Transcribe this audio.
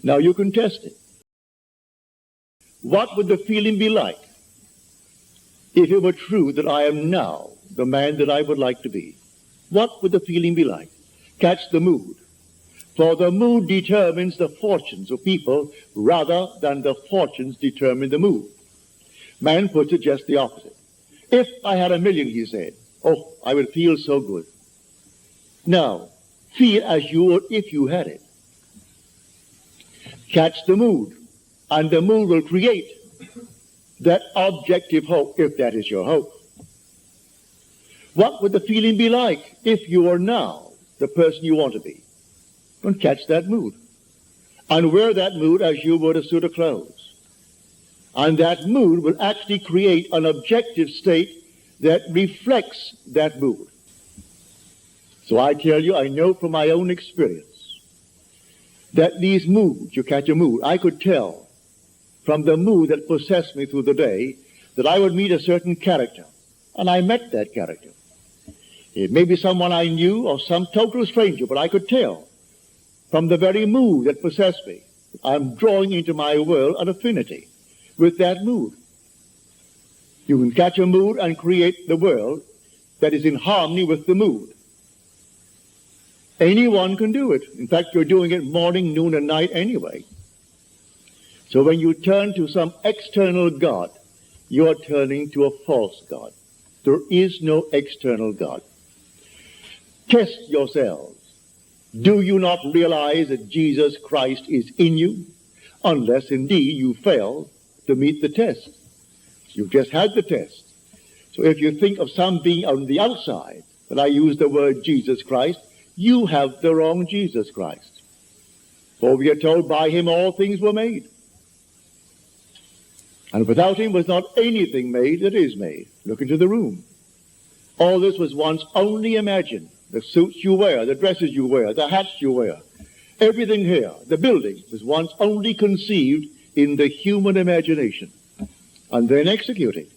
Now you can test it. What would the feeling be like if it were true that I am now the man that I would like to be? What would the feeling be like? Catch the mood. For the mood determines the fortunes of people rather than the fortunes determine the mood. Man puts it just the opposite. If I had $1 million, he said, oh, I would feel so good. Now, feel as you would if you had it. Catch the mood, and the mood will create that objective hope, if that is your hope. What would the feeling be like if you are now the person you want to be? And catch that mood. And wear that mood as you would a suit of clothes. And that mood will actually create an objective state that reflects that mood. So I tell you, I know from my own experience that these moods, you catch a mood, I could tell from the mood that possessed me through the day that I would meet a certain character. And I met that character. It may be someone I knew or some total stranger, but I could tell from the very mood that possessed me, I'm drawing into my world an affinity with that mood. You can catch a mood and create the world that is in harmony with the mood. Anyone can do it. In fact, you're doing it morning, noon, and night anyway. So when you turn to some external God, you are turning to a false God. There is no external God. Test yourselves. Do you not realize that Jesus Christ is in you? Unless indeed you fail to meet the test. You've just had the test. So if you think of some being on the outside, but I use the word Jesus Christ, you have the wrong Jesus Christ. For we are told by him all things were made. And without him was not anything made that is made. Look into the room. All this was once only imagined. The suits you wear, the dresses you wear, the hats you wear, everything here, the building, was once only conceived in the human imagination and then executed.